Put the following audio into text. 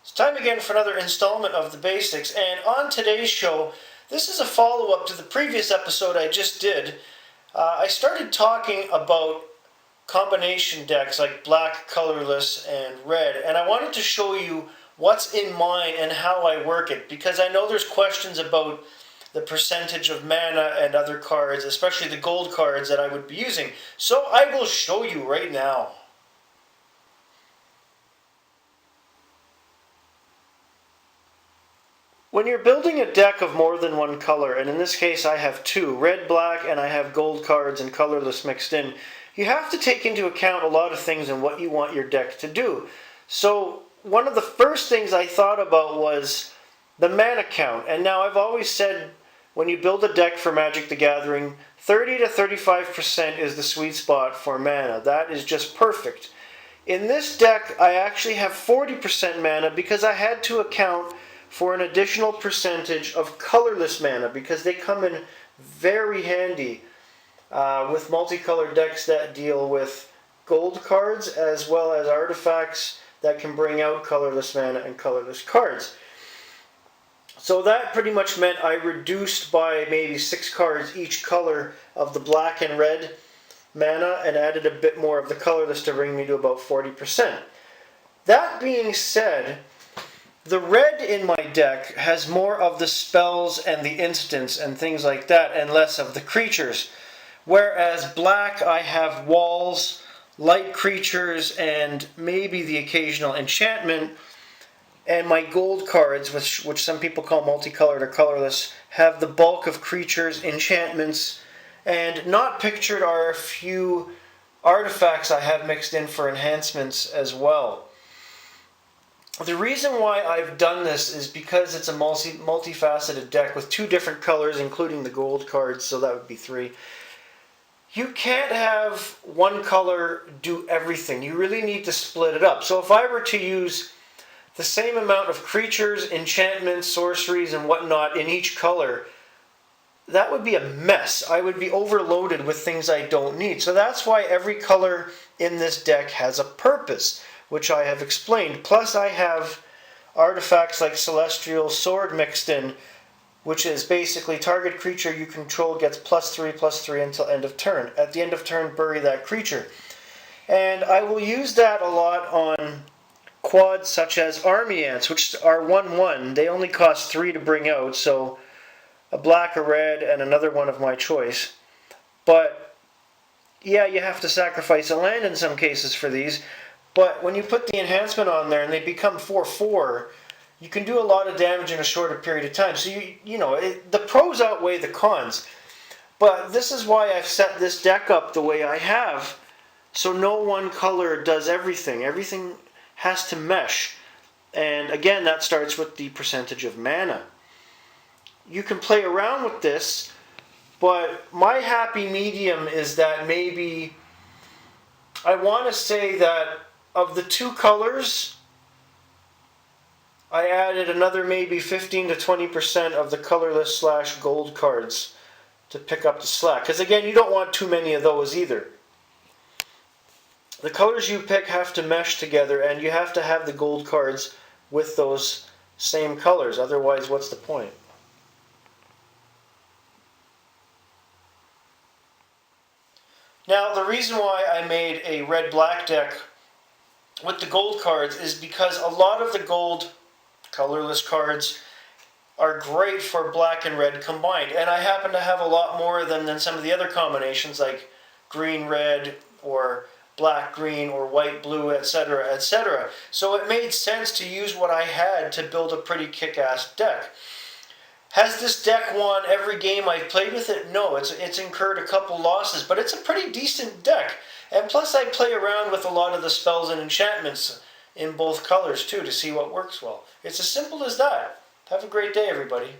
It's time again for another installment of The Basics, and on today's show, this is a follow-up to the previous episode I just did. I started talking about combination decks like black, colorless, and red, and I wanted to show you what's in mine and how I work it, because I know there's questions about the percentage of mana and other cards, especially the gold cards that I would be using. So I will show you right now. When you're building a deck of more than one color, and in this case I have two, red, black, and I have gold cards and colorless mixed in, you have to take into account a lot of things and what you want your deck to do. So one of the first things I thought about was the mana count. And now I've always said when you build a deck for Magic the Gathering, 30 to 35% is the sweet spot for mana. That is just perfect. In this deck I actually have 40% mana because I had to account for an additional percentage of colorless mana because they come in very handy with multicolored decks that deal with gold cards as well as artifacts that can bring out colorless mana and colorless cards. So that pretty much meant I reduced by maybe 6 cards each color of the black and red mana and added a bit more of the colorless to bring me to about 40%. That being said, the red in my deck has more of the spells and the instants and things like that and less of the creatures. Whereas black, I have walls, light creatures, and maybe the occasional enchantment. And my gold cards, which some people call multicolored or colorless, have the bulk of creatures, enchantments, and not pictured are a few artifacts I have mixed in for enhancements as well. The reason why I've done this is because it's a multifaceted deck with 2 different colors, including the gold cards, so that would be 3. You can't have one color do everything. You really need to split it up. So if I were to use the same amount of creatures, enchantments, sorceries, and whatnot in each color, that would be a mess. I would be overloaded with things I don't need. So that's why every color in this deck has a purpose, which I have explained. Plus I have artifacts like Celestial Sword mixed in, which is basically target creature you control gets +3/+3 until end of turn. At the end of turn, bury that creature. And I will use that a lot on quads such as Army Ants, which are 1/1. They only cost 3 to bring out, so a black, a red, and another one of my choice. But yeah, you have to sacrifice a land in some cases for these. But when you put the enhancement on there and they become 4/4, you can do a lot of damage in a shorter period of time. So the pros outweigh the cons. But this is why I've set this deck up the way I have, so no one color does everything. Everything has to mesh. And again, that starts with the percentage of mana. You can play around with this, but my happy medium is that maybe I want to say that of the 2 colors, I added another maybe 15 to 20% of the colorless / gold cards to pick up the slack. Because again, you don't want too many of those either. The colors you pick have to mesh together, and you have to have the gold cards with those same colors. Otherwise, what's the point? Now, the reason why I made a red-black deck with the gold cards is because a lot of the gold colorless cards are great for black and red combined. And I happen to have a lot more of them than some of the other combinations like green-red or black-green or white-blue, etc., etc. So it made sense to use what I had to build a pretty kick-ass deck. Has this deck won every game I've played with it? No, it's incurred a couple losses, but it's a pretty decent deck. And plus I play around with a lot of the spells and enchantments in both colors too to see what works well. It's as simple as that. Have a great day, everybody.